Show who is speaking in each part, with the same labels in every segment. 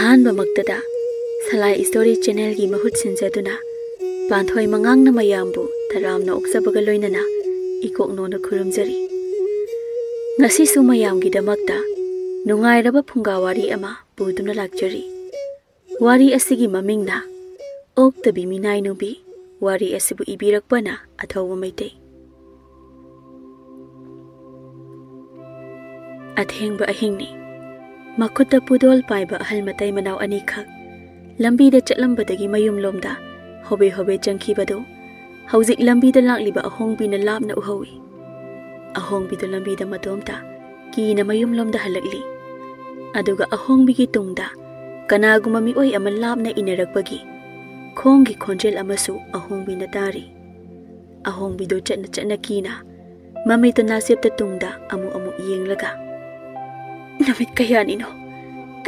Speaker 1: अहानबा मक्तदा सलाई story channel की महूत सिंजदुना पांथोई मंगांग ना मयामबु तरामना ओक्सबगा लोइनना इकोकनोना खुरुमजरी ngasi su mayamgi damakta nungairaba phunga wari ama puduna lakjari wari asigi mamingna Oktabi Minainupi wari asibu ibirakpana Athouba Meetei athengba ahingni makutta pudol paiba ahal matai manau ani khak lambi da chatlambadagi mayum lomda hobe hobe jangkhibado hauzik lambi da lakliba ahongbi na labna uhawi ahongbi da lambi da matomta ki na mayum lomda halakli aduga ahongbi gi tungda kanaguma mi oi ama labna inarakpagi khonggi khonjel amasu ahongbi na tari ahongbi do chatna kina mamai to nasep ta tungda amu yenglaga namit kayani no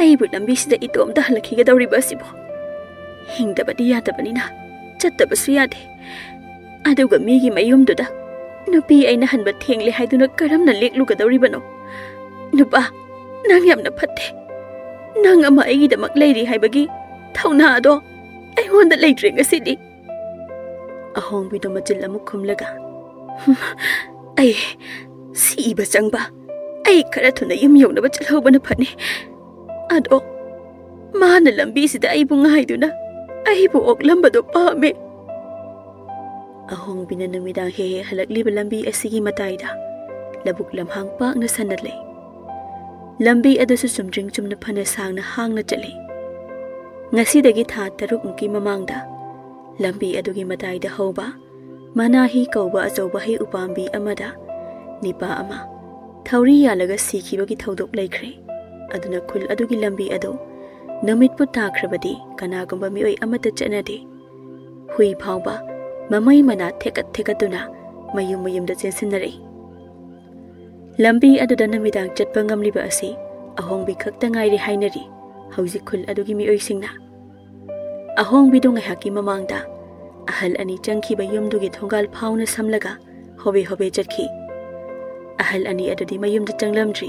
Speaker 1: ai bu lambi sida itom da halakhi ga dawri basibo hingda badi ya ta banina chatta basu yade aduga mi gi mayum do da nubi aina hanba thengle haiduna karamna leklu ga dawri bano nuba nang yamna phatte nang ama ai da mak leiri haibagi thauna do ai honda leitre ngasidi ahongbi do majil amuk khumlaga ai si ba changba ai khara thuna yum yong na ba chalho bana phani ado mana lambi sida ai bu ngaiduna ai bu oklamba do pa me ahongbi na numidang he halakli ba lambi asigi mataida labuk lamhang pak na sanadlei lambi adasu sumjing chumna phana sangna hangna chali ngasi dagi tha taruk unki mamangda lambi adugi mataida hoba manahi kauba azoba he upambi amada nipa ama thauri yalaga sikhibagi thodok laikhre aduna khul adugi lambi ado namit pu takhrabadi kanagumba mi oi amata chanade hui phawba mamai mana thekatuna mayum da chensinare lambi aduda namidang chatpa ngamliba asi ahongbi khakta ngairi hainari hauji khul adugi mi oi singna ahongbi do ngahaki mamangda ahal ani changkhiba yumdugi thongal phawna samlaga hobe chatki ahal ani adudi mayumda changlamdri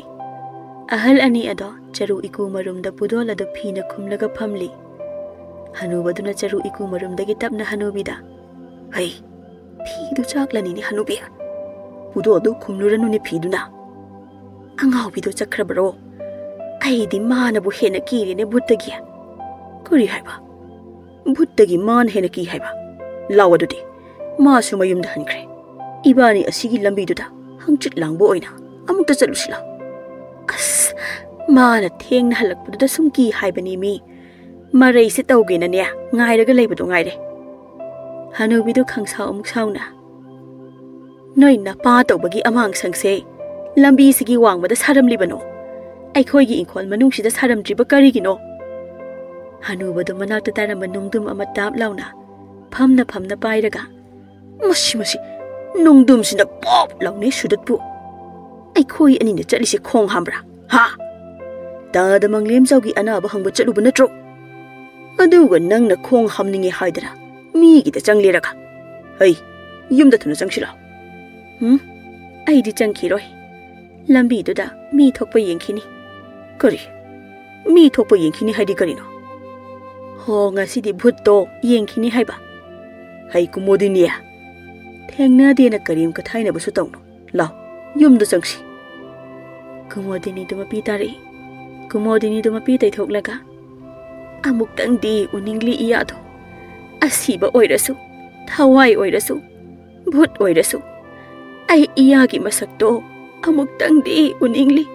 Speaker 1: ahal ani ado charu iku marumda pudol adu phina khumlaga phamli hanubaduna charu iku marumdagi tapna hanubida hai phidu chaklani ni hanubia pudo adu khumluranu ni phiduna angau bido chakrabro ai di mana bu hena kiri ne buttagi kuri haiba buttagi man hena ki haiba lawadudi ma su mayumda hankre ibani asigi lambi duda hangchit langbo oina amukta chalusila as mana thengna halakpuda sumki haibani mi marei se tawgena ne ngairaga leibadu ngaire hanubidu khangsa amuk sauna noi na pa tawbagi amang sangse lambi sigi wangbada saramli bano ai khoi gi inkhol manung sida saramdri ba kari gino hanubadu manakta tara manungdum amatap launa phamna pairaga masi nungdum sina pop laune sudatpu ai khoi ani na chali se khong hambra ha ta da manglem jawgi anaba hangba chalu bana tro aduga nang na khong hamninge haidara mi gi da changleraga hei yumda thuna changsila ai di changki roi lambi du da mi thokpa yengkhini kari mi thokpa yengkhini haidi kari no ho ngasi di bhutto yengkhini haiba hai kumodinia thengna de na karim ka thaina basu tawno law yumda changsi kumodini duma pitari kumodini duma pitai thoklaga amuk tang di uningli iya tho asiba oirasu thawai oirasu bhut oirasu ai iya gi masakto amuk tang di uningli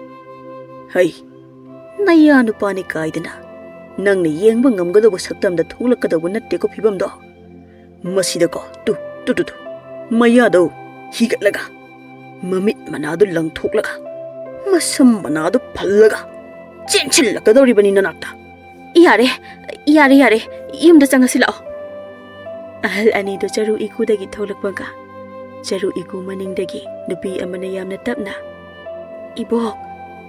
Speaker 1: hai naya nu pani kaidana nang ne yengba ngamgado saktam da thulakado natte ko phibam do masida ko tu maya do higatlaga mamit manadu langthoklaga masam manadu phallaga chenchillaka dori bani nanakta yare yumda changasila ahal ani do charu iku dagi tholakpaga charu iku maningdagi nupi amana yamna tapna ibok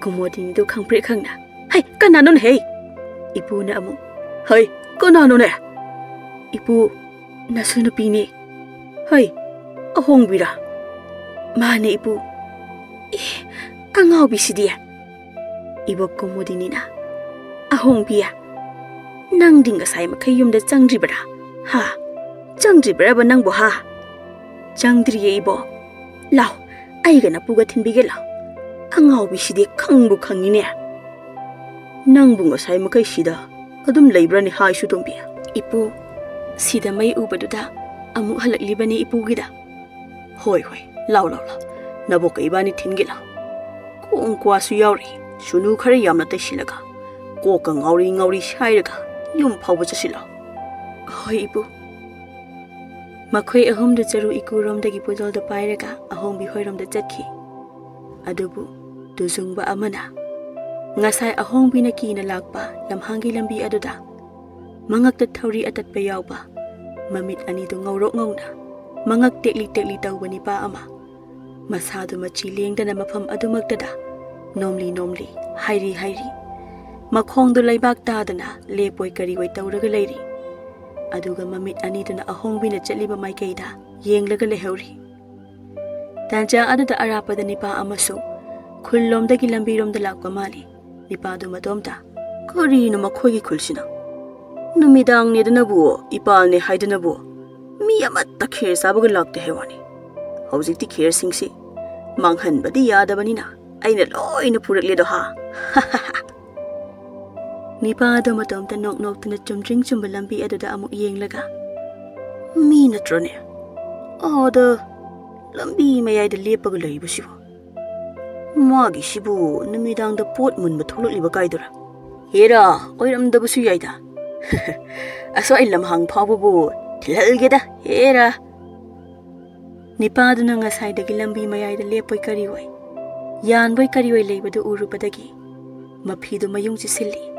Speaker 1: kumodini do khangpre khangna hai kananon hey ipu na amu hai kanano ne ipu nasu nupi ne hai ahongbira mane ipu angau bisidia ibok kumodini na ahongbia Nang ding asai makai yum da changdribra. Ha. Changdribra ba nang bo ha. Changdriye ibo. Lao. Ai ga na puga thinbige lao. Angau bi sidi khangbu khangi ne. Nang bunga sai makai sida. Adum leibra ni hai su tombi. Ipu. Sida mai ubaduda. Amuk halakli bani ipu gida. Hoi hoi. Lao lao lao. Nabo kai bani thingi lao. Kung kwa su yauri. Sunu khare yamna tai silaga. Ko ka ngauri ngauri shairaga. Yum phawba chasila. Hoi ipu. Makhoi ahom da charu iku rom da gi podol da pairaga ahom bi hoi rom da chatki. Adubu duzungba amana. Ngasai ahong bi na ki na lakpa lamhangi lambi aduda. Mangak da thauri atat pa yawba. Mamit ani do ngawrok ngawna. Mangak tekli tawba ni pa ama. Masado machi lengda na mafam adumagdada. Nomli nomli, hairi hairi. Makhong do laibak tadana lepoi kariwai tawraga lairi. Aduga mamit ani do na ahong bi na chatliba maikaida yenglaga lehauri. Tanja aduda arapada nipa amaso. Kullom da gilambirom da lakwa mali. Nipa do madomta. Kari no makhoi gi khulsina. Numidang ni dana buo, ipal ni haidana buo. Mi amatta kher sabaga lakte hewani. Haujikti kher singsi. Manghan badi yadabani na. Aina loi na purakle do ha. Nipa do madomta nok nok tana chumjring chumbalambi aduda amuk yenglaga. Mi natrone. Oda lambi mayai da lepaga laibu sibo. Magi sibu numidang da pot munba thulukliba kaidura. Hera oiram da busu yaida. Aso ay lamhang pawbu tilhalgeda hera. Nipa do na ngasai da gilambi mayai da lepoi kariwai. Yan boy kariwai leibadu urupadagi. Maphido mayung chisilli.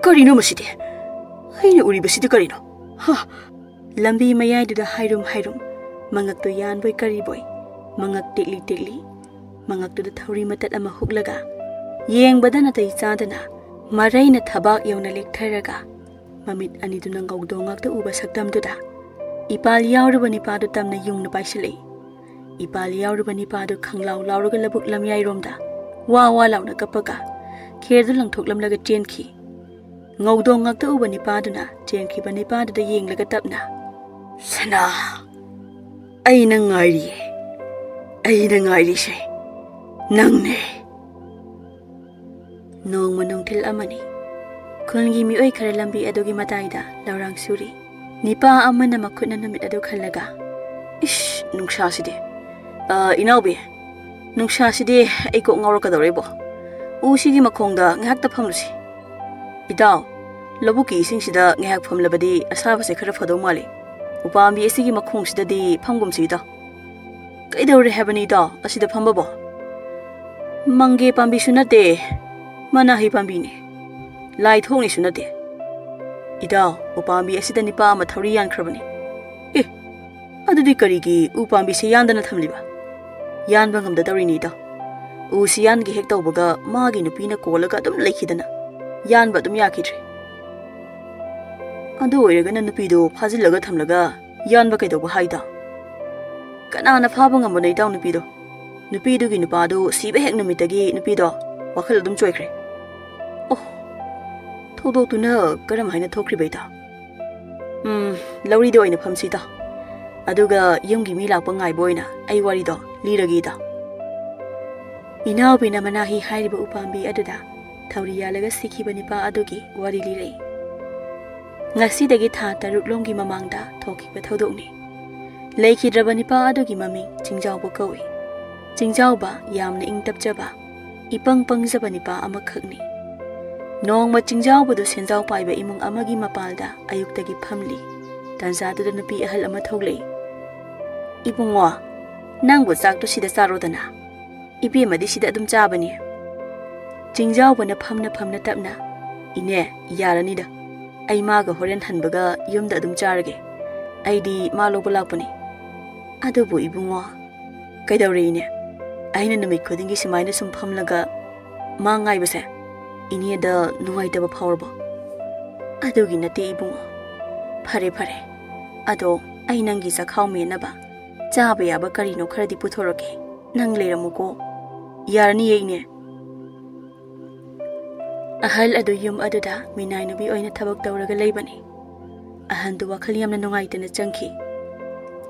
Speaker 1: Karino maside. Aina uri baside karino. Ha. Lambi mayai da hairum hairum. Mangak to yan boy kariboy. Mangak tekli. Mangak to da thauri matat ama huklaga. Yeng badana tay chadana. Maray na thabak yaw na lektharaga. Mamit ani do nang gawdongak da uba sakdam do da. Ipal yawruba nipa do tam na yung na paisilay. Ipal yawruba nipa do khanglaw lawraga labuk lamyay romda. Wa law na kapaga. Kher do lang thoklam laga chenki. Ngawdongak da uba nipa do na chenki ba nipa do da yeng laga tapna. Sana. Ay na ngairi siya. Nang ne. Nong manong til amani. Kulngi mi oy kare lambi adogi matayda laurang suri. Nipa ama na makut na namit ado khalaga. Ish, nungsha sidi. Inawbi. Nungsha sidi ay ko ngawro kadorebo. Usigi makhongda ngahak taphamlusi. Idaw, labuki ising sida ngahak phamlabadi asaba se khara phado mali. Upambi isigi makhong sida di phamgum sida. Kaidawre habani da asida phambabo. Mange pambi sunate. Manahi pambi ni. Lai thong ni sunate. Idaw, upambi asida nipa ama thauri yan khrabani. Adudi karigi upambi se yandana thamliba. Yan bangam da tawri ni da. Usi yan gi hek tawbaga magi nupi na kolaga dum lekhidana. Yan ba dum yakhidre. Adu oiraga na nupi do phajilaga thamlaga yan ba kaidawba haida. Kanana phaba ngambana idaw nupi do. Nupi do gi nupa do siba hek numitagi nupi do wakhal dum choikhre. Thodo tuna karam haina thokri baita. Lauri do ina phamsi da. Aduga yumgi mi lakpa ngai boina ai wari do liragi da. Inaw bina manahi hairiba upambi aduda thauri yalaga sikhiba nipa adugi wari lirei. Ngasi dagi tha taruk lomgi mamangda thokiba thodokni. Leikhidraba nipa adugi mami jingjawba kawi. Jingjawba yamna ingtapjaba ipang pangjaba nipa amakhakni. Nong machingjawba do senjaw paiba imong amagi mapalda ayuktagi phamli. Tanzado da nupi ahal ama thoglei. Ibungwa, nangbo chak to sida charodana. Ibi madi sida adum chabani. Jingjawba na phamna tapna. Ine yarani da. Ai maga horen hanbaga yumda adum charage. Aidi malo bulakpani. Adubu ibungwa. Kaidawre ine. Aina namik khodingi simaina sum phamlaga mangai base. Ini ada nungai taba powerbo. Adugi nate ibungo. Pare. Ado ay nangi sa khawme na ba. Chaba yaba karino kharadi puthoroke. Nang leramuko. Yarani ye ine. Ahal adu yum aduda Minainupi oina thabak tawraga leibani. Ahandu wakhal yamna nungaitana changki.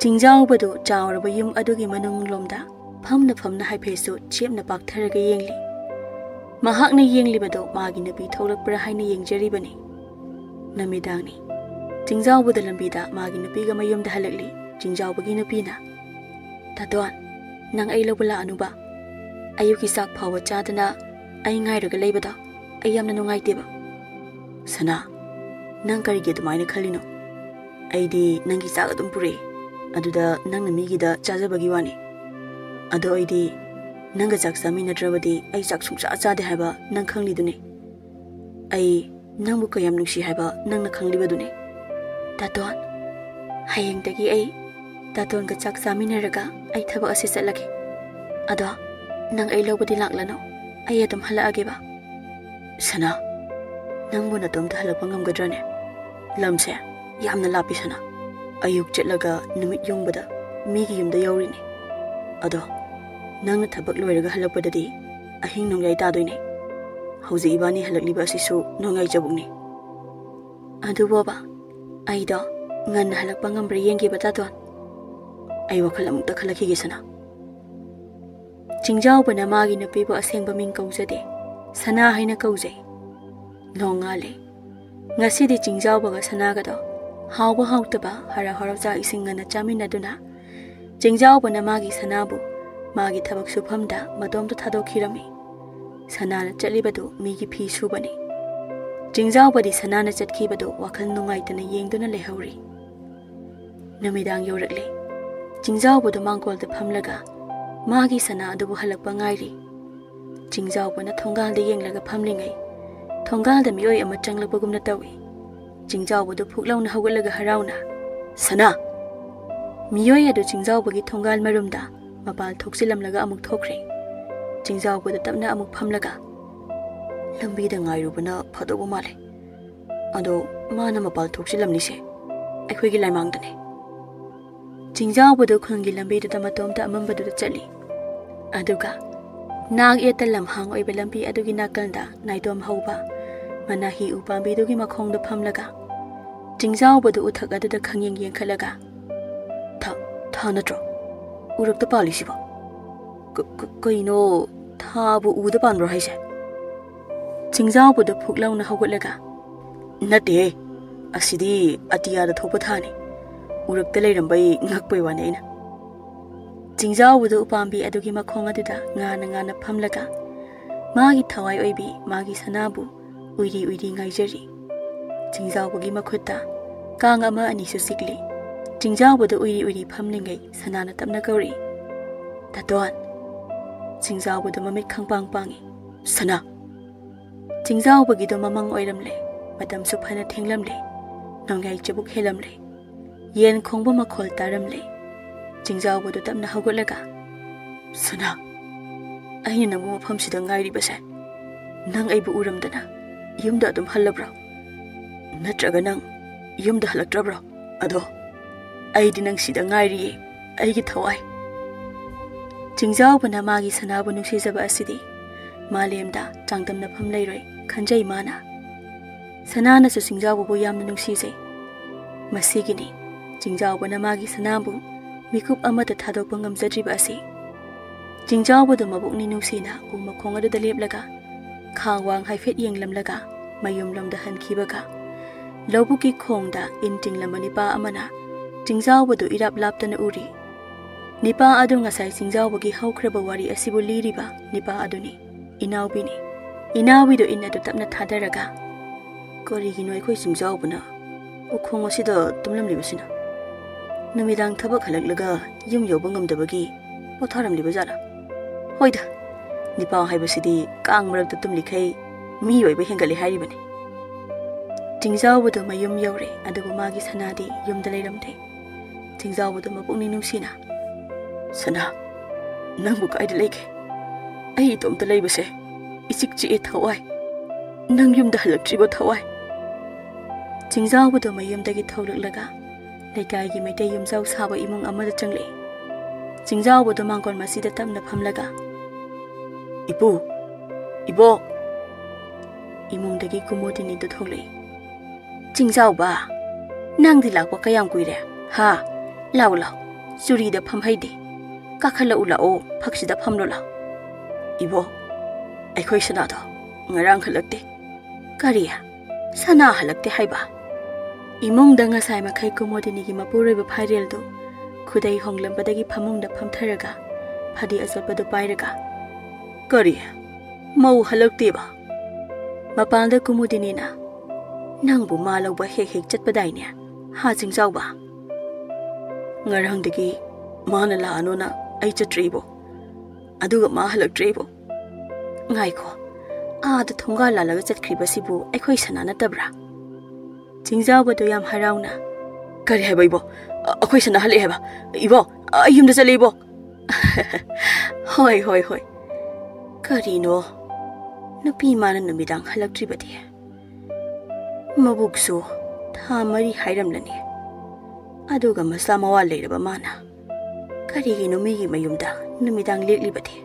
Speaker 1: Jingjawbadu chawraba yum adugi manung lomda famna haiphesu chepna paktharaga yengli. Mahakna yenglibadu magi nupi tholakpra haina yengjribani. Namidangni Jingjawbada lambida magi nupiga mayumda halakli Jingjawbagi nupina. Tadwan nang ay lawala anuba. Ayuki sak phawa chadana ay ngairaga leibada ay yamna nungaiteba. Sana nang karige adumaina khalino. Aidi nangi sak adum pure. Aduda nang namigida chajabagi wani. Ado aidi nanga chak saminadrabadi ay chak sungsa chade haiba nang khanglidune. Ay nangbu kayam nungsi haiba nangna khanglibadune. Taton hayengdagi ay taton ka chak saminaraga ay thabak ase chatlagi. Ado nang ay lawbadi laklano ay adum halaage ba. Sana nangbu na tom halakpa ngamgadrane. Lamse yamna lapi sana. Ayuk chatlaga numit yongbada migi yumda yawrini. Ado nangna thabak loiraga halakpadadi ahing nongyai tadoine. Hauzi ibani halakliba asisu nongyai jabukni. Adu boba aido ngan halakpa ngambra yengi bataton. Ay wakal amukta khalakige sana. Jingjawbana magi nupibu asengba ming kauzade. Sana haina kauzay. Nongale. Ngasidi Jingjawbaga sanagado. Hawba hawtaba hara harawja isingana chaminaduna. Jingjawbana magi sanabu magi thabak sufamda madomta thadokirami. Sanana chatlibadu migi phi subani. Jingjawbadi sanana chatkibadu wakal nungaitana yengduna lehawri. Namidang yorakle. Jingjawbadu mangkolda phamlaga magi sana adubu halakpa ngairi. Jingjawbana thongalda yenglaga phamlingai. Thongalda miyoi ama changlakpagumna tawi. Jingjawbadu phuklauna hawgalaga harauna. Sana miyoi adu Jingjawbagi thongal marumda mapal thoksilamlaga amuk thokre. Jingjawbadu tapna amuk phamlaga lambida ngairubana phadobu male. Ado mana mapal thoksilamnise aikhoigi laimangdane. Jingjawbadu khungi lambida matomta amambadu chali. Aduga nag eta lamhang oiba lambi adugi nakalda naidom hauba manahi upambidugi makhongda phamlaga Jingjawbadu uthak aduda khangyeng yengkhalaga tha natro urakta palisiba kaino thabu uda panbro haise. Jingjawbadu phuklauna hawgalaga nate asidi atiyada thopa thani urakta leirambai ngakpai waneina. Jingjawbadu upambi adugi makhong aduda ngana phamlaga magi thawai oibi magi sanabu uiri ngaijari. Jingjawbagi makhutta kang ama ani su sikli. Jingjawbadu uiri phamlingai sanana tapna kauri. Taton Jingjawbadu mamit khangpang pangi. Sana Jingjawbagi do mamang oiramle matam su phana thenglamle nongai chabuk helamle yen khongba makhol taramle. Jingjawbadu tapna hawgalaga Sana aina nangbu mafamsida ngairibase nang aibu uramdana yumda adum halabra natraga nang yumda halaktrabra. Ado aidi nang sida ngairiye aigi thawai. Jingjawbana magi sanabu nuksijaba asidi malemda changdamna phamleiroi khanjai mana. Sanana su Jingjawbabu yamna nuksijai. Masigini Jingjawbana magi sanabu mikup amata thadokpa ngamjadriba asi. Jingjawbadu mabukni nungsina umakhong aduda leplaga khangwang haifet yenglamlaga mayumlamda hankhibaga lawbuki khongda intinglamba nipa amana Jingjawbadu irap laptana uri. Nipa adu ngasai Jingjawbagi hawkhraba wari asibu liriba nipa aduni inawbini. Inawidu in adu tapna thadaraga karigino aikhoi Jingjawbana ukhong asida tumlamlibasina numidang thabak halaklaga yum yoba ngamdabagi potharamliba jara. Hoida nipa haibasidi kang marakta tumlikhai mi oiba hengali hairibani. Jingjawbadu mayum yawre adubu magi sanadi yumda leiramde. Jingjawbadu mapukni nungsina. Sana nangbu kaida leike ai itomta leibase ichik chi thawai nang yumda halaktriba thawai. Jingjawbadu mayumdagi thawlaklaga leikaigi maitei yumjau saba imung amada changle. Jingjawbadu mangkol masida tapna phamlaga Ibu Ibo imungdagi kumodini do tholei. Jingjao ba, nang di lakwa kayam kuire. Ha, lau lau, suri da phamhaide. Kakhala ula o, phakshi da phamlo la. Ibo, aikhoi sana do, ngarang khalakte. Kariya, sana halakte haiba. Imung da ngasai makai kumodini gi mapuroi ba phairel do. Khudai honglambadagi phamung da phamtharaga, phadi azalpa do pairaga. Kariya, mau halakte ba. Mapanda kumodini na. Nang bu ma lau ba hek chatpadai ne. Ha jingjao ba. Ngarang dagi mana la ano na ai chatribo. Aduga ma halaktribo. Ngai ko. Da thonga la laga chatkriba sibu aikhoi sana na tabra. Jingjao ba do yam harauna. Kari hai ibo. Akhoi sana hale hai ba. Ibo, ayum da chale ibo. Hoi hoi hoi. Kari no. Nupi mana numidang halaktriba di. Mabukso tha mari hairam lani. Aduga masla mawa leiraba mana. Karigi numigi mayumda numidang leklibati.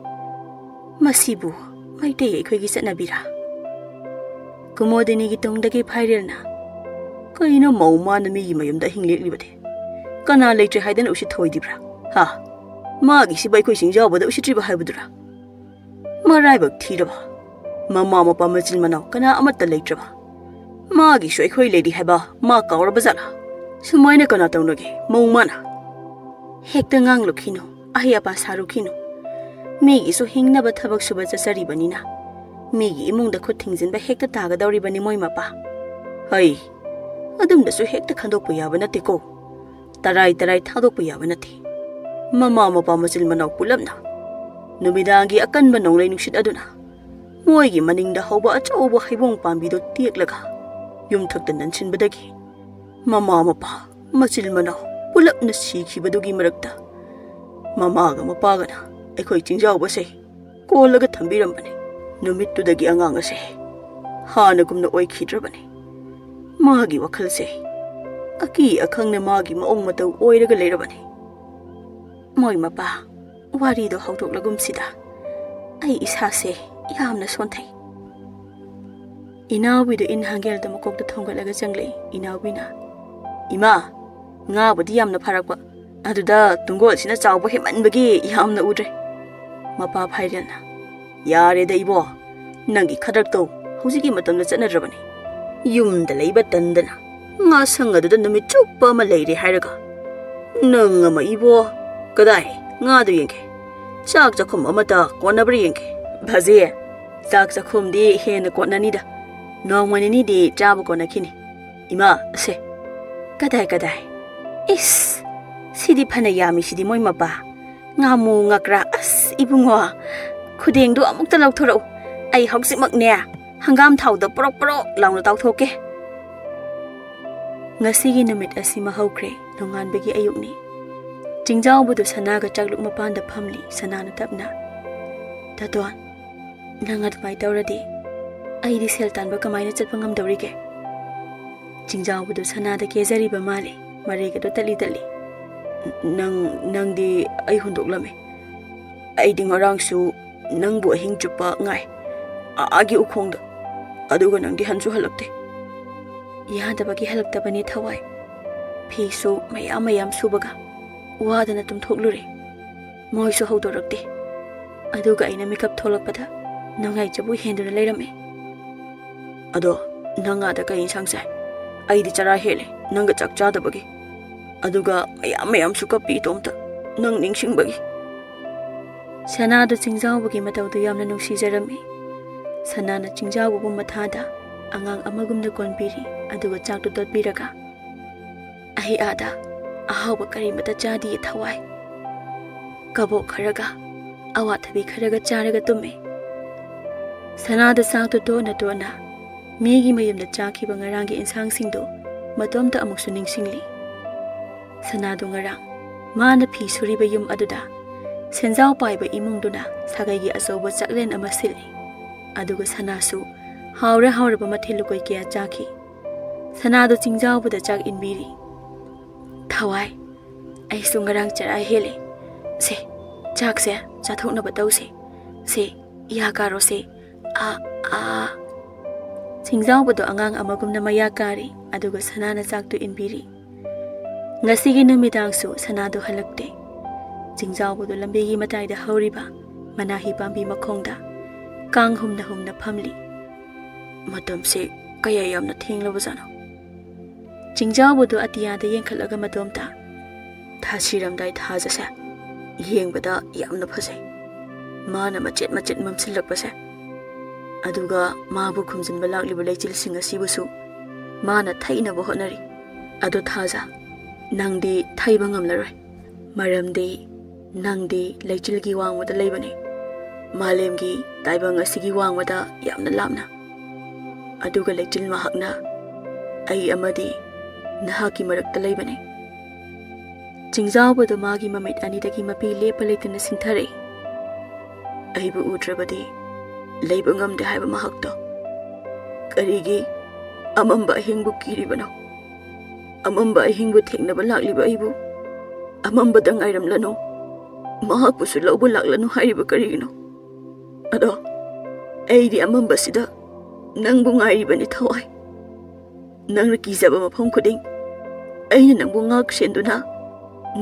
Speaker 1: Masibu maitei aikhoi satnabira. Kumodini gi tongdagi phairelna. Kaino mauma numigi mayumda hingleklibati. Kana leitre haidana usi thoidibra. Ha. Magi sibai khoi singjao bada usi triba haibudura. Maraibak thiraba. Mama mapa machil manau kana amatta leitraba. Magi shoi khoi lady haiba ma kaur bazala. Sumaina kana taunagi maumana. Hekta ngang lukhino ahiya pa sarukino. Migi so hingna ba thabak suba chasari banina. Migi imung da khut thingzin ba hekta taga dauri bani moi mapa. Hai. Adum da so hekta khandok pu yaba nate ko. Tarai thadok pu yaba nate. Mama mapa machil manau pulamna. Numidangi akan ba nonglai nuksit aduna. Moi gi maning da hoba achauba haibong pambi do tieklaga. Yum thakta nanchin badagi. Mama mapa machil manau pulap na sikhi badugi marakta. Mama ga mapa ga na aikhoi jingjao ba se kolaga thambiram bani. Numit tu dagi angang ase. Hana gumna oi khidrabani. Magi wakhal se. Aki akhang na magi maong matau oiraga leirabani. Moi mapa wari do hautok lagum sida. Ai isa se yamna sonthai. Inawi do in hangel da makok da thongalaga janglei inawi na. Ima nga budi yamna pharakwa aduda tungol sina chawba hemanbagi yamna udre. Mapa phairena. Yare da ibo nangi khadak to hujigi matamda chanadrabani. Yumda leiba tandana nga sanga da numit chuppa ma leire hairaga. Nanga ma ibo kadai nga do yenge. Chak chakhum amata konabra yenge. Bhaje chak chakhum di hena konani da. Nongmani di chaba konakini. Ima se kadai. Is sidi phana yami sidi moi mapa. Ngamu ngakra as ibungwa. Khudeng do amukta lauthorau. Ai hausimak ne. Hangam thauda prok launa tawthoke. Ngasigi numit asima haukre nonganbagi ayukni. Jingjao budu sanaga chagluk mapanda phamli sanana tapna. Tadon nangat mai tawradi ai di sel tanba kamaina chatpa ngamdawrige. Jingjao budu sanada kezari ba male marega do tali nang di ai hundoklame. Ai di ngarangsu nang bu ahing chupa ngai agi ukhongda aduga nang di hansu halakte. Yadabagi halaktabani thawai. Phisu mayam subaga wadana tumthoklure. Moisu haudorakte. Aduga aina makeup tholakpada nangai chabu henduna leirame. Ado nanga da kai sangsai. Ai di chara hele nanga chak chadabagi. Aduga mayam sukapi tomta nang ningsingbagi. Sana da jingjao bagi matawdu yamna nungsijarame. Sana na jingjao bu mathada angang amagumna konbiri aduga chaktu dotbiraga. Ahi ada ahawba karimata jadi thawai. Kabo kharaga awathabi kharaga charaga tumme. Sana da saktu dona migi mayumda chakhiba ngarangi insang singdo matomta amuksu ningsingli. Sana do ngarang mana phi suriba yum aduda senjao paiba imungduna sagaigi asoba chaklen ama silni. Aduga sanasu hauraba mathilu koi kya chakhi. Sana do jingjao buda chak inbiri. Thawai ai sungarang chara hele se chak se chathokna batau se yakaro se a Chingjawbado angang amagumna maya kari aduga sanana chaktu inbiri. Ngasigi numidangsu sanado halakte. Chingjawbado lambigi matayda hauriba manahi pambi makhongda kang humna phamli. Matamse kaya yamna thenglaba jano. Chingjawbado atiyada yengkhalaga matomta thasiramdai thajase yengbada yamna phasai. Mana macet mamsilakpase. Aduga mabu khumjinba lagliba leichilsing asibusu mana thainaba hotnari. Adu thaja nangdi thaiba ngamlaroi. Maramdi nangdi leichilgi wangwada leibani. Malemgi taibang asigi wangwada yamna lamna. Aduga leichil mahakna ai amadi nahaki marakta leibani. Chingjawbado magi mamit anidagi mapi lepa leitana sinthare. Aibu udrabadi leiba ngamde haiba mahakto. Karigi amamba ahingbu kiribano. Amamba ahingbu thengnaba lagliba aibu amamba dang airamlano. Mahakpusu lauba laklano haiba karigino. Ado aidi amamba sida nangbu ngairibani thawai. Nangna kizaba mafam khuding aina nangbu ngak senduna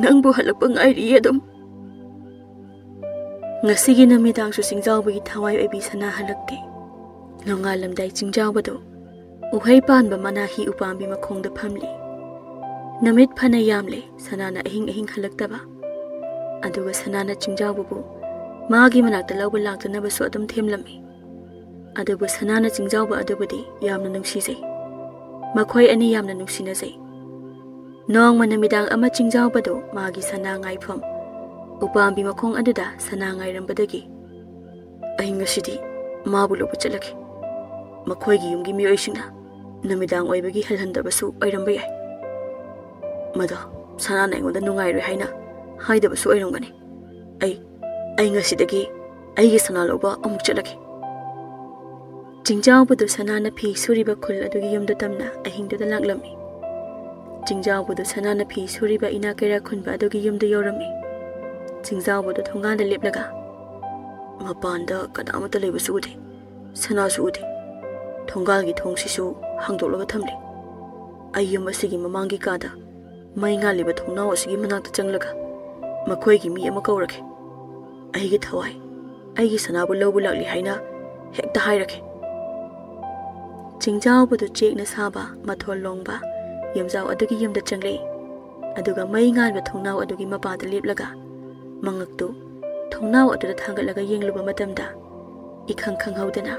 Speaker 1: nangbu halakpa ngairi adum. Ngasigi namidangsu Chingjawbagi thawai oibi sana halakte. Nongalamdai Chingjawbado uhai panba manahi upambi makhongda phamli. Namit phana yamle sanana ahing halaktaba. Aduga sanana Chingjawbabu magi manakta lawba laktanabasu adum themlami. Adubu sanana Chingjawba adubadi yamna nungsisai. Makhoi ani yamna nungsinasai. Nongma namidang ama Chingjawbado magi sana ngaifam upambi makhong aduda sana ngairambadagi ahingasidi mabu loba chalaki. Makhoigi yumgi miyoisingna namidang oibagi halhandabasu oiramba yai. Mado sanana aingonda nungairoi haina haidabasu oirangani. Ai ngasidagi aigi sana loba amuk chalaki. Chingjawbado sanana phi suriba khul adugi yumda tamna ahingduda laklami. Chingjawbado sanana phi suriba ina kaira khunba adugi yumda yorami. Chingjawbado thonganda leplaga mapanda kadamata leibasu ude sanasu ude. Thonggalgi thongsisu hangdolaga thamle. Ayyum asigi mamangi kada mai ngaliba thongnaw asigi manakta changlaga makhoigi mi ama kaurake. Aigi thawai aigi sanabu lawbu lakli haina hekta hairake. Chingjawbado chekna saba mathol longba yamjaw adugi yumda changle. Aduga mai ngalba thongnaw adugi mapada leplaga mangaktu thongnaw aduda thangatlaga yengluba matamda ikhang khanghaudana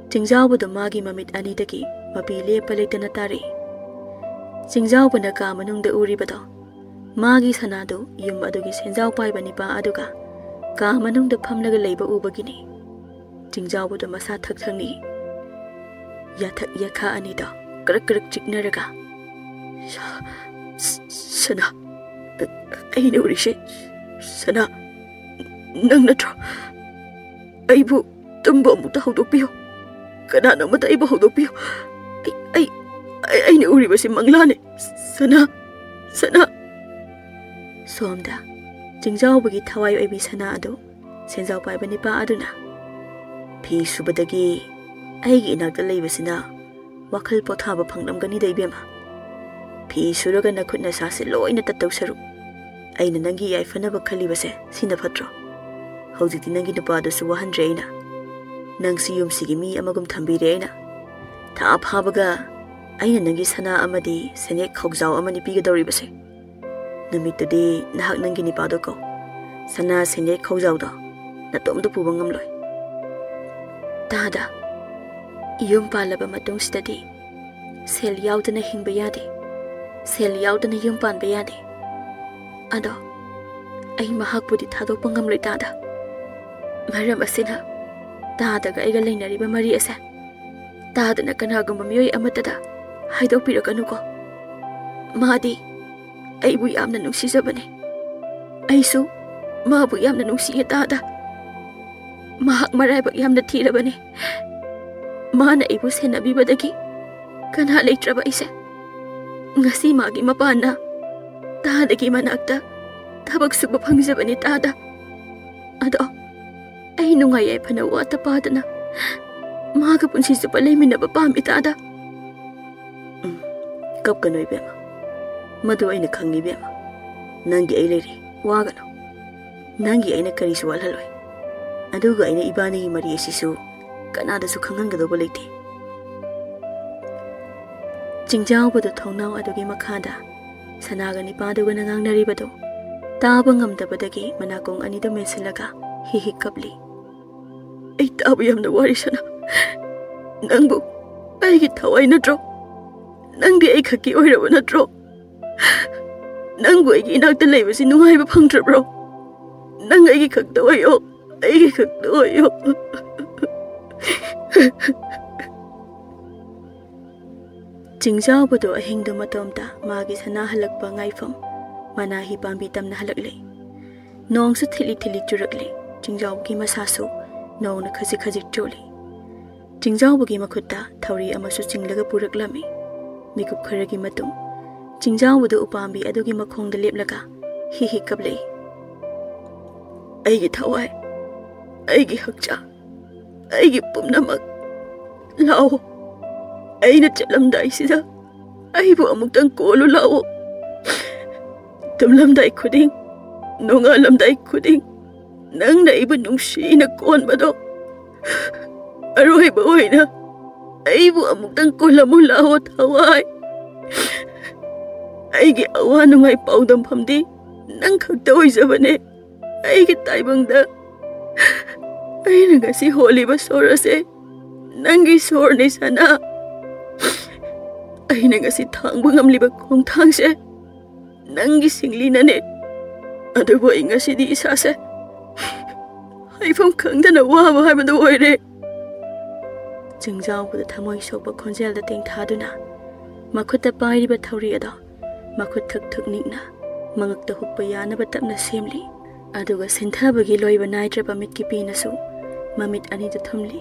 Speaker 1: Chingjawbado magi mamit anidagi mapi lepa leitana tari. Chingjawbana ka manungda uribado magi sanado yum adugi senjaw paiba nipa aduga ka manungda phamlaga leiba ubagini. Chingjawbado masa thakthangni yathak yakha anida karak chiknaraga sana aina urishe sana nang natro aibu tumba muta hodokpiyo kanana mata aibu hodokpiyo aina uribasi manglane sana somda Chingjawbagi thawai oibi sana ado senjaw paiba nipa aduna phi subadagi aigi inakta leibasina wakhal pothaba phanglamgani daibema. Phi suraga nakhutna sase loina tatawsaru aina nangi yaifanaba khalibase sina phatro. Hojikti nangi nupadasu wahandre aina nangsi yumsigi mi amagum thambire aina tha phabaga aina nangi sana amadi senek khogjaw amani pigadoribase. Namitadi nahak nangi nipado ko sana senek khogjaw da natomda puba ngamloi. Tada yum palaba matong stadi sel yaudana hingba yade sel yaudana yum panba yade. Ado ai mahakpudi thadokpa ngamloi tada. Maram asina tadaga aiga leinariba mari ase tadana kanagumba miyoi amatada haidokpirakanuko. Madi aibu yamna nungsijabane aisu mabu yamna nungsiye tada. Mahak maraibak yamna thirabane mana aibu senabibadagi kana leitraba ise ngasi magi mapana tadagi manakta thabak suba phangjabani tada. Ado ai nungai ai phana wata padana maga punsi chupa leiminaba pami tada. Kap kanoi bema. Madu aina khangi bema. Nangi ai leri wagano. Nangi aina karisu walhaloi. Aduga aina ibani mari asisu kanada su khangangado leite. Jingjao badu thongnau adugi makhada sanaga nipaduga nangangnari badu taba ngamdabadagi manakong anida mensilaga hihi kapli. Ay taba yamna wari sana. Nangbu aigi thawai natro. Nangdi ay khaki oiraba natro. Nangbu aigi inakta leibasi nungaiba phangtrabro. Nang aigi khakta oyo. Aigi khakta oyo. Jingjao badu ahingdu matomta magi sana halakpa ngaifam manahi pambi tamna halakle. Nongsu thili thili churakle. Jingjao ki masasu nongna khaji khaji choli. Jingjao bugi makhutta thauri amasu chinglaga puraklami. Mikup kharagi matung Jingjao badu upambi adugi makhongda leplaga hihi kaple. Aigi thawai, aigi hakcha, aigi pumnamak lao. Aina chalamdai sida aibu amuktang kolu lao. Tumlamdai khuding nongalamdai khuding nang na ibu nungsi na kon bado. Aroi ba oina aibu amuktang kolamu lao thawai. Aigi awa nungai paudam phamdi nang khakta oizabane. Aigi taibangda aina ngasi holi ba sorase nangi sorni sana. Aina ngasi thangba ngamliba khongthangse nangi singlina ne. Adubo ai ngasi di isase haifam khangdana waba haibada oire. Jingjao badu thamoi sokpa khonjelda tengthaduna makhutta pairiba thauri ada makhut thak thak nikna mangakta hukpa yanaba tapna semli. Aduga sinthabagi loiba naitraba mitki pinasu mamit anida thamli.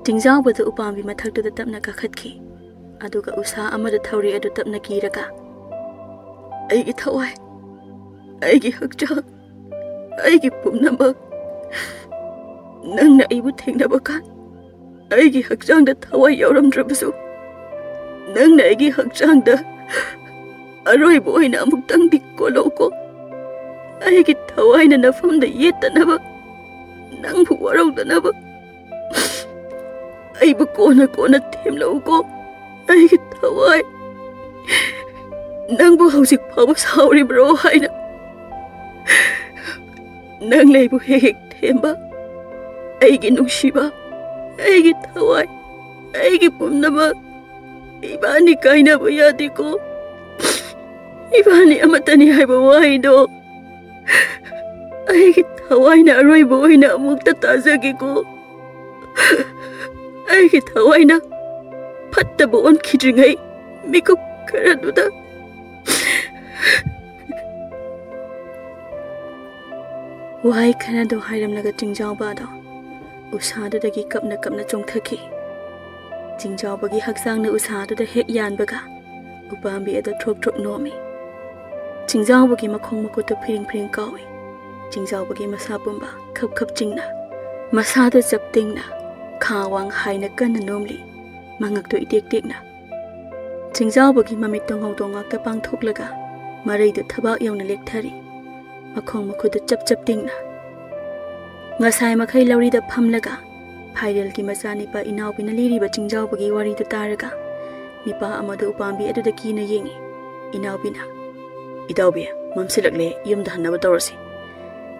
Speaker 1: Jingjao badu upambi mathaktuda tapna kakhatkhi. Aduga usa amada thauri adu tapna kiraga. Aigi thawai, aigi hakcha, aigi pumnamak nangna aibu thengnabakan aigi hakchangda thawai yauramdrabasu nangna aigi hakchangda aroiba oina amuktang dikkoloko aigi thawaina nafamda yetanaba nangbu waraudanaba aibu kona kona themlauko aigi thawai nangbu hausik phaba sauribro haina nang leibu hek themba aigi nungsiba aigi thawai aigi pumnaba ibani kainaba yadiko ibani amatani haiba waido aigi thawaina aroiba oina amukta tajagiko aigi thawaina fattaba onkidringai mikup kharaduda wai khanado hairamlaga Jingjao bado usadu dagi kapna kapna chongthaki. Jingjao bagi haksang na usadu da hek yanbaga upambi ada throk throk nomi. Jingjao bagi makhong makutu phiring phiring kawi. Jingjao bagi masa pumba khap khap chingna masada chaptingna khawang haina kanna nomli mangakto itek tekna. Jingjao bagi mamit tongau tongak ta pangthoklaga marai du thabak yauna lekthari makhong makhudu chap chap tingna. Ngasai makhai lauri da phamlaga phairel ki macha nipa inau pina liri ba Jingjao bagi wari du taraga nipa amadu upambi adu da kina yengi inau pina idaubi mamsilakle yumda hanaba tawrasi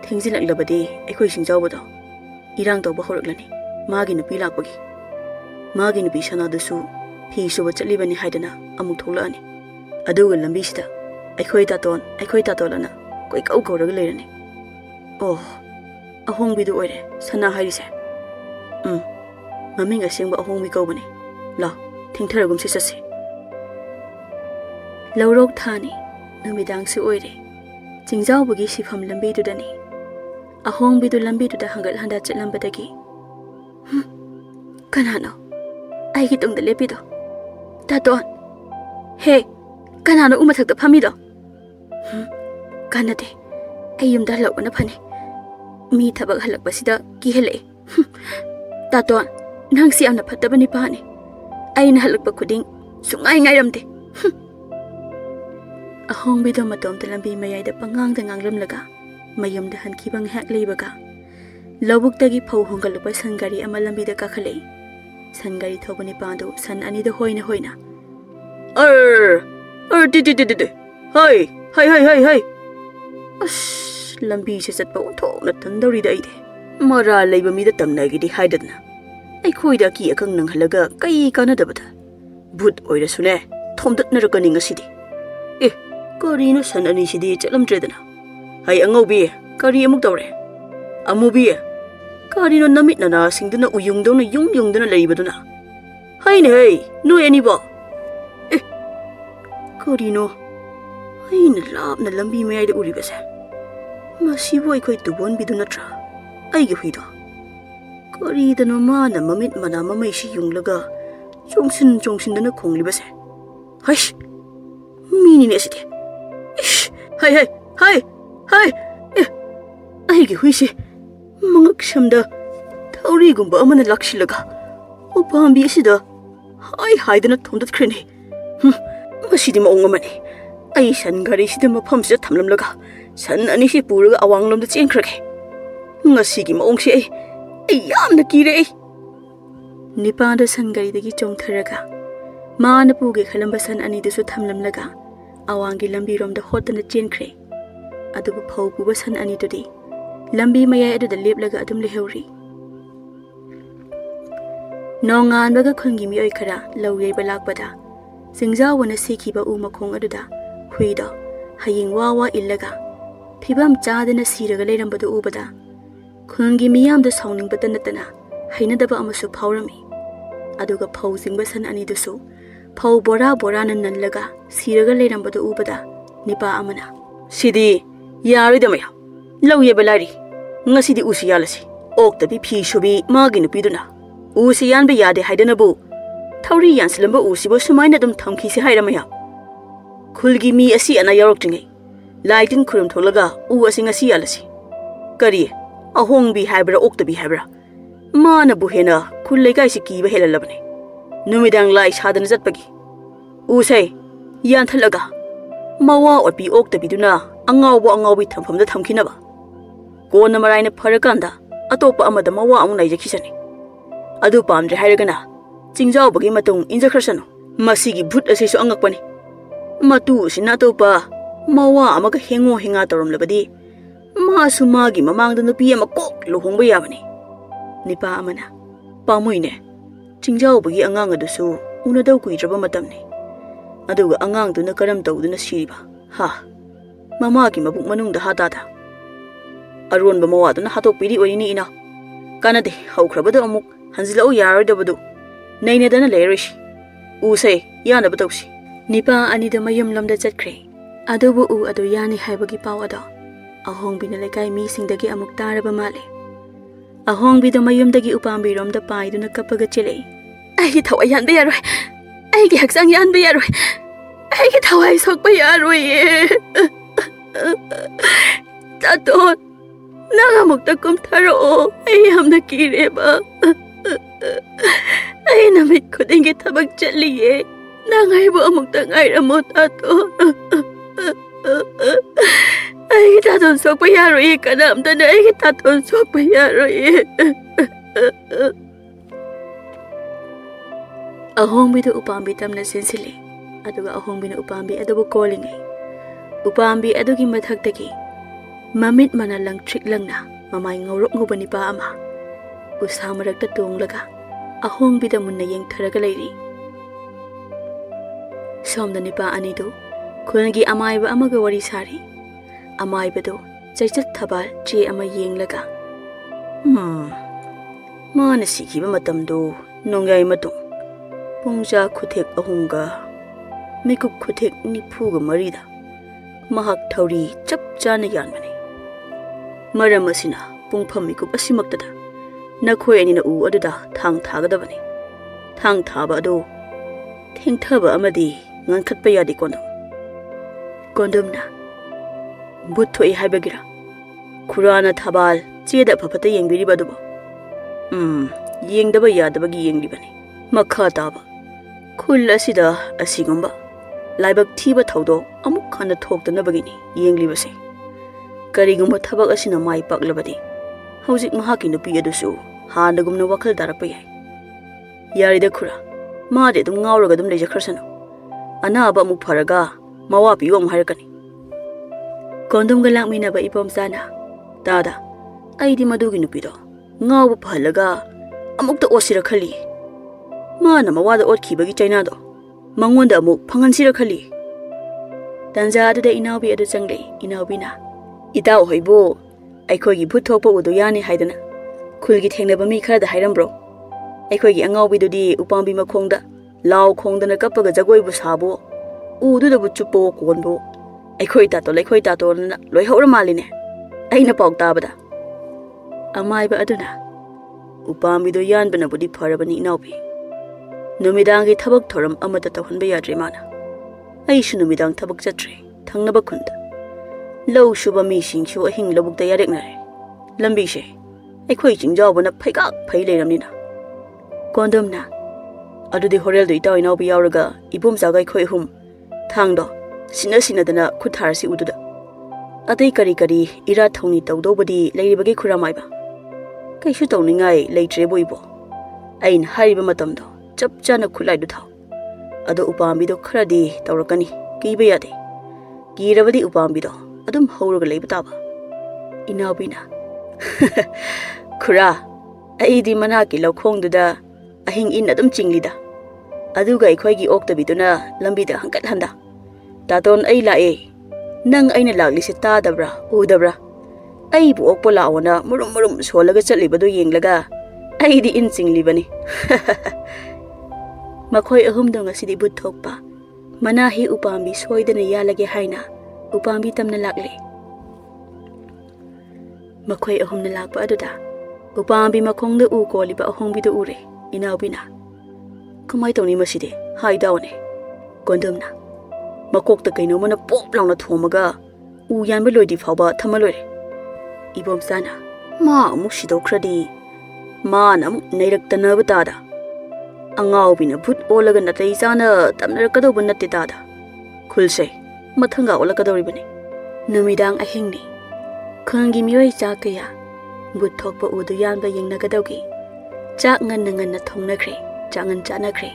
Speaker 1: thengjilaklabadi ekhoi Jingjao bado irang tawba horaklani magi nupi lakpagi magi nupi sana dasu phi suba chatlibani haidana amuk tholani aduga lambi sida ekhoi tatolana koi kau kauraga leirani. Oh ahongbi du oire sana harise maming asengba ahongbi kaubani la thengtharagum si sasi. Laurok thani numidang si oire Jingjao bagi sifam lambi du dani ahongbi du lambi du da hangal handa chatlambadagi kanano aigi tungda lepido taton he kanano umathakta phamido kanade ayumda halakwana phani mi thabak halakbasida ki hele taton Nang si amna phattaba nipani. Aina halakpa khuding sungai ngairamde. Ahong bido matom ta lambi mayai da pangang da nganglam laga. Mayum da han kibang hak leibaga. Lobuk tagi phau hongalupa sangari ama lambi da kakhalei. Sangari thobani pando san ani da hoina hoina. Di. Hai. Ash, lambi se satpa unthok na tandori da ide. Mara leiba mi da tamnagi di haidadna. Ai khoi da ki akang nang halaga kai kana da bada. Bud oira sune thomdat na rakani ngasidi. Kari no san ani sidi chalam tredana. Hai angobi kari amuk tawre. Amubi kari no namit na singduna uyung do na yung duna leibaduna. Hai ne hai no ani ba. Kari no hai na lab na lambi mai da uri basa. Masi boy koi tubon biduna tra. Ai gi huido. Kari da no ma na mamit mana mamai si yung laga. Jongsin dana khongli basa. Hai mini ne sidi. Hai. Aigi huisi mangak shamda thauri gumba amana lakshilaga upambi asida hai dana thomdat khrene masidi maong amani ai san gari sida mafam sida thamlamlaga san ani si puraga awanglom da chenkrage ngasi gi maong si ai yamna kire nipa da san gari dagi chongtharaga mana puge khalamba san ani da su thamlamlaga awangi lambi rom da hotana chenkre adubu phau puba san ani to di lambi mayai adu da leplaga adum leheuri nongan baga khungi mi oi khara lawei balak bada singja wana sikhi ba u makhong adu da huida haying wawa illaga phibam chadana siraga leiram badu u bada khungi miyam da sawning bada natana haina da ba amasu phawrami aduga phau singba san ani du su phau bora nan laga siraga leiram badu u bada nipa amana sidi yari da maya lauye balari ngasidi usi yalasi oktabi phi shubi magi nupi duna usi yan be yade haidana bu thauri yan silamba usi bo sumaina dum thamki si haira maya khulgi mi asi ana yarok tingai laitin khurum tholaga u asi ngasi yalasi kari ahong bi haibra oktabi haibra mana bu hena khul legai si ki ba helalabne numidang lai sadana zatpagi usai yan thalaga mawa opi oktabi duna angawbi thamfamda thamkinaba kona maraina pharakanda atopa amada mawa amu naijekhisani adu pamdre hairagana chingjaw bagi matung injakhrasanu masigi bhut asisu angakpani matu sina atopa mawa amaga hinga toramlabadi masu magi mamangda nupi ama kok luhongba yabani nipa amana pamuine chingjaw bagi angang adusu unadaw kuidraba matamni aduga angang duna karam tawduna siriba ha mama ki mabuk manung da hatada aron ba mawa duna hatok piri orini ina kanade haukrabada amuk hanzila o yaradabadu naine dana leirish usai yana batawsi nipa ani da mayum lamda chatkre adubu u adu yani haibagi pawada ahong bina lekai mi singdagi amuk taraba male ahong bi da mayum dagi upambi rom da pai duna kapaga chile ai thawai yan be yaroi ai gi haksang yan be yaroi ai gi thawai sok be yaroi taton naga mukta kum tharo ai hamna kireba ai namit khudingi thabak chaliye nangai bo amukta ngai ramo tato ai taton sok be yaroi kanam da ai taton sok be yaroi ahong bi da upambi tamna sensile aduga ahong bi na upambi adabu callingai upambi adugi mathakdagi mamit mana lang trick lang na mamay ngorok ngubani pa ama usamarakta tunglaga ahong bi da munna yeng tharaga leiri somda nipa ani do khungi amai ba amaga wari sari amai ba do chaichat thabal che ama yenglaga mana sikhi ba matam do nongai matung pungja khuthek ahunga mikup khuthek nipuga marida mahak thauri chap chana yanmani maram asina pungpham mikup asimaktada nakhoi ani na u aduda thang thagadabani thang thaba ado thengthaba amadi ngankhatpa yadi kondom na buthoi haibagira khurana thabal cheda phapata yengbiri baduba yengdaba yadabagi yenglibani makha taba khul asida asigumba laibak thiba thaudo amuk khana thoktanabagini yenglibase karigumba thabak asina mai paklabadi hojik mahaki nupi adusu hanagumna wakhal darapa yai yarida khura maade dum ngawraga dum lejakhrsano anaba amuk pharaga mawa piwa am harakani kondom ga lakmina ba ipom sana dada aidi madugi nupido ngaw phalaga amukta osira khali mana mawada otkibagi chainado mangonda amuk phangansira khali tanja adu inabi adu changle inabina itaw hoibo aikhogi bhuthokpa udu yani haidana khulgi thengnaba mi khara da hairambro aikhogi angawbi dudi upambi makhongda law khongdana kapaga jagoi bu sabo udu da bu chupo konbo aikhoi ta to loi hora maline aina pawta bada amai ba aduna upambi do yan bana budi pharabani inawbi numidangi thabak thoram amata tawhanba yadre mana ai shu numidang thabak chatre thangnaba khunda low shuba mi singchu ahing lobuk da yarek nare lambi she aikhoi jingjaw bana phaika phai leiramnina kondomna adudi horel do itaw inawbi yawraga ibum jagai khoi hum thangdo sina dana khutharsi ududa atai kari ira thongni tawdobadi leiribagi khuramai ba kaishu tawningai leitre boibo ain hariba matamdo chap chana khulai du thaw ado upambi do kharadi tawrakani kiba yade kirabadi upambi do adum hawraga leiba taba inawbina khura aidi manaki lokhong duda ahing in adum chinglida aduga ikhoigi oktabi duna lambi da hangkat handa taton ai lae nang aina lagli se ta dabra udabra ai bu okpo laona murum solaga chatlibadu yenglaga ai di in chinglibani makhoi ahum dong asidi but thokpa manahi upambi soidana yalage haina upambi tamna lagle makhoi ahum na lakpa aduda upambi makhongda u koliba ahongbi do ure inawbina kamai tawni maside haidawne kondomna makokta kaino mana pop launa thomaga u yanba loidi phawba thamalore ibom sana ma amuk sidokradi ma nam nairakta batada angaw bina phut olaga natai sana tamnar kado bunatti tada khulse mathanga ola kadori bane numidang ahingni khangi mioi chakaya but thokpa udu yanba yengna kadawgi chak ngan thongnakre changan chanakre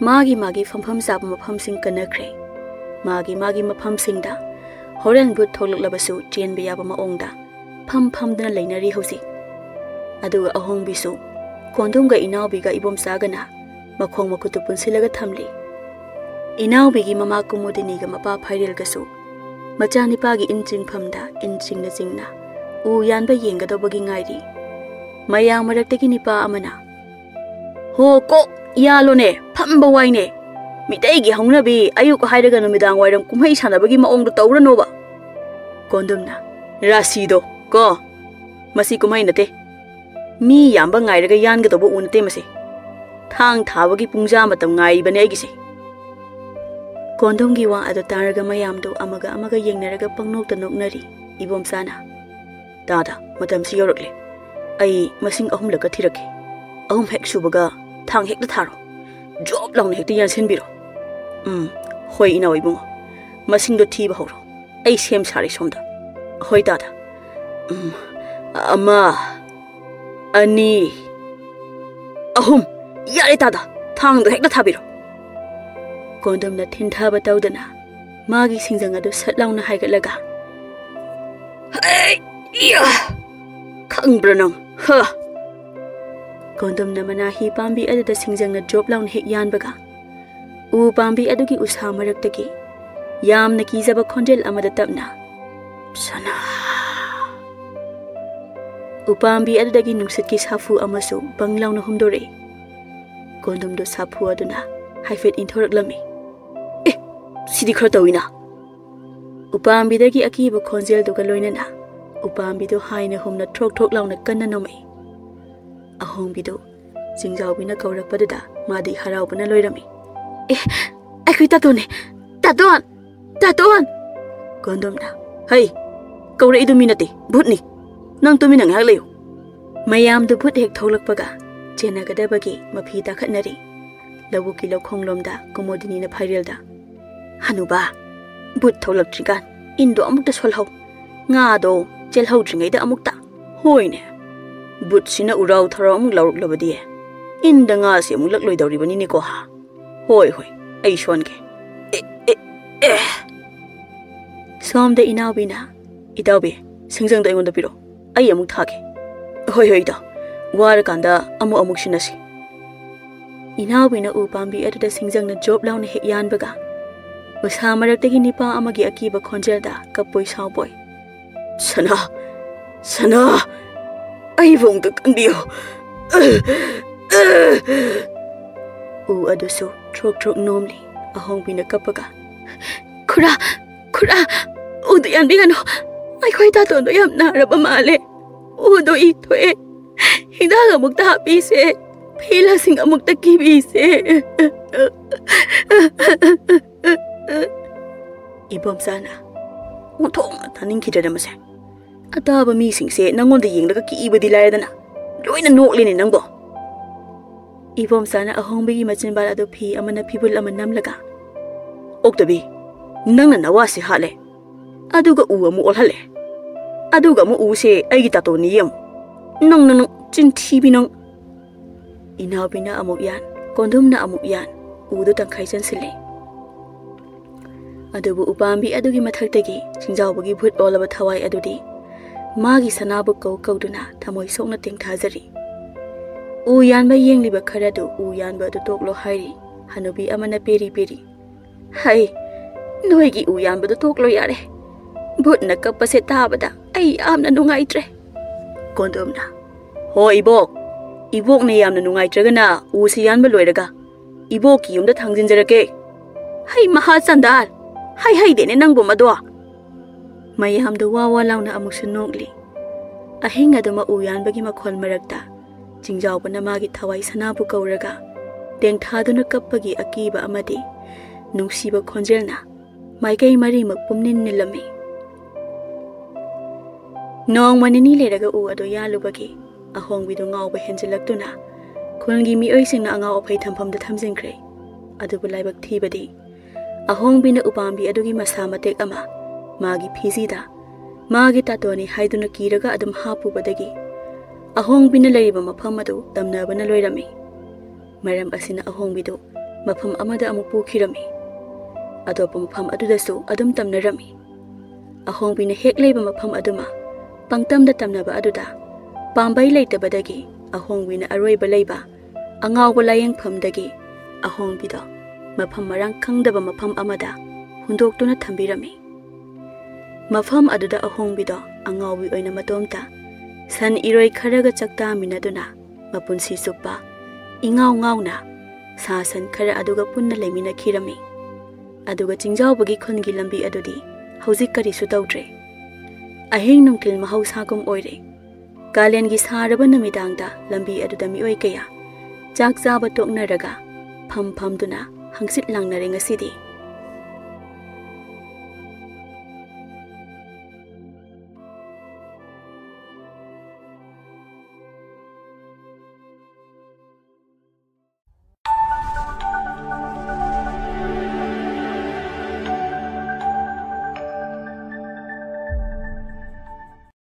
Speaker 1: magi fampham sab mapham sing kanakre magi mapham singda horen but tholaklabasu chen be yaba maongda pham dana leinari hosi aduga ahong bisu kondom ga inawbi ga ibom sagana makhong makutu punsilaga thamli inawbi gi mama kumudini ga mapa phairel gasu machani pa gi inching phamda inching na jingna u yanba yenga do bagi ngairi mayang marakte gi nipa amana ho ko yalone phamba waine Meetei gi hongnabi ayuk hairaga numidang wairam kumhai sanabagi maong do tawranoba kondomna rasido ko masi kumhai nate mi yamba ngairaga yanga dobo unte mase thang thabagi pungja matam ngai bane gi se kondom gi wa ado taraga mayam do amaga yengnaraga pangnok ta noknari ibom sana dada matam si yorokle ai masing ahum laka thirake ahum hek subaga thang hek da tharo job long hek ti yan senbiro hoi ina oi bungo masing do thi ba horo ai sem sari somda hoi dada ama ani ahum yare dada thang do hek da thabiro kondom na thin tha ba tawdana magi singjang adu satlauna haigalaga hey ya khangbra nang ha kondom na mana hi pambi adu da singjang na job laun hek yan baga u pambi adu ki usha marak taki yam na ki jaba khonjel amada tapna sana u pambi adu da gi nungsit ki safu amasu banglaw na humdore kondom do safu aduna haifet inthorak lami sidi khar tawina upambi da gi akiba khonjel do ga loina na upambi do haina humna thok launa kanna nomai ahong bido jingjaw bina kaurak padada madi harau bana loirami akui taton kondomna hai kaure idu minate bhutni nang tumi nang hak leyo mayam do phut hek tholak paga चेनगदबगी मफी ताखतनरी लबुकी लौखोंगलोमदा Kumodini ना फाइरेलदा हनुबा बुट थोलक्ट्रिगान इंदो अमुक्ता सोलहौ ngaado chelhौद्रिङैदा अमुक्ता होइने बुटसिना उराउ थराउ अमुक लौरक्लबदि इंदा ngaसे अमुक लक्लोइदौरिबनिने को हा होय होय ऐ सोनके सोमदा इनाउबिना इदाउबे सिंजंदा अइगोंदा पिरो ऐ अमुक थागे होय होय दा वारकांदा अमुक सिनासी इनाउबिना उपांबी अदुदा सिंजंगना जॉब लाउना हेक यानबगा उसा मरक्तगी निपा अमगी अकीबा खोंजेलदा कपोय सावबोय सना सना अइबोंगा कंबियो उ अदुसु ट्रोक ट्रोक नोमली अहोंबिना कपगा खुरा खुरा उदो यानबिगनो अइखोय तातोंदो याम नारबा माले उदो इ थोए हिदाग अमुक्ता हापीसे फेलासिंग अमुक्ता किबीसे इबोमसाना उथोंग थानिंखिदरमसे अताबा मीसिंगसे नंगोंदा येंगलगा किइबदि लायदना लोइना नोकलेने नंगो इबोमसाना अहोंबगी मचिनबाल अदो फी अमना फिबुल अमन नमलगा ओक्तबी नंगना नवासे हाले अदुगा उ अमु ओलहले अदुगा अमु उसे अइगी तातोनि यम नंग नंग चिंथीबि नंग इनाउबिना अमुक यान कोंदुमना अमुक यान उदो तंखाइ चनसिले अदुबु उपांबी अदुगी मथक्तगी चिंजावबगी भूत ओलबा थवाई अदुदी मागी सनाबु कौदुना थमोय सोकना तेंथाजरी उ यानबा येंगलिबा खरादु उ यानबा अदु तोकलो हाइरी हनुबी अमना पेरी पेरी हाय नोयगी उ यानबा तोकलो यारे भूतना कप्पसे ताबदा अई यामना नुंगाइत्रे कोंदुमना हो इबोक ने यामना नुंगाइत्रगना उ से यानबा लोइरगा इबोक की युमदा थांजिनजरके हाय महा संदाल हाय हाय देने नंगबो मदो मयामदो वावा लाउना अमुक्सु नोकली अहिंग अदुमा उ यानबगी मखोल मरक्ता चिंजावबना मागी थवाई सनाबु कौरगा तेंथादुना कप्पगी अकीबा अमदि नुंसीबा खोंजेलना माइकई मरी मकपुमनिन निलमी नोंग मननी लेरगा उ अदो यालुबगी अहोंगबिदो ngaवबा हेंजिलक्तुना खुलगी मिओइसिंगना अंगाव अफै थंफमदा थमजिंख्रे अदुबु लाइबक थीबदी अहोंगबिना उपांबी अदुगी मसा मतेक अमा मागी फिजीदा मागी तातोनी हाइदुना कीरगा अदुम हापुबदगी अहोंगबिना लैरिबा मफम अदु तमनबना लोइरमी मरम असिना अहोंगबिदो मफम अमदा अमु पुखिरमी अदोप मफम अदुदसु अदुम तमनरमी अहोंगबिना हेक लैबा मफम अदुमा पंगतमदा तमनबा अदुदा पांबै लैतबदगी अहोंगबिना अरोइबा लैबा अंगावबा लायेंगफमदगी अहोंगबिदो मफम मरंग खंगदबा मफम अमदा हुंदोक्तुना थंबिरमी मफम अदुदा अहोंगबिदो अंगावबी ओइना मतोमता सन इरोय खरगा चक्ता मिनदुना मपुंसी सुप्पा इंगाव ngaवना सा सन खरा अदुगा पुन्ना लेमिना खिरमी अदुगा चिंजावबगी खुनगी लंबी अदुदी हौजिक करिसु तौद्रे अहिंग नुंकिल महौसागुम ओइरे कालेनगी सारबा नुमिदांगदा लंबी अदुदा मिओय कया चाक चाबा तोकनरगा फम फमदुना हंगसित लांगनरे ngasiदी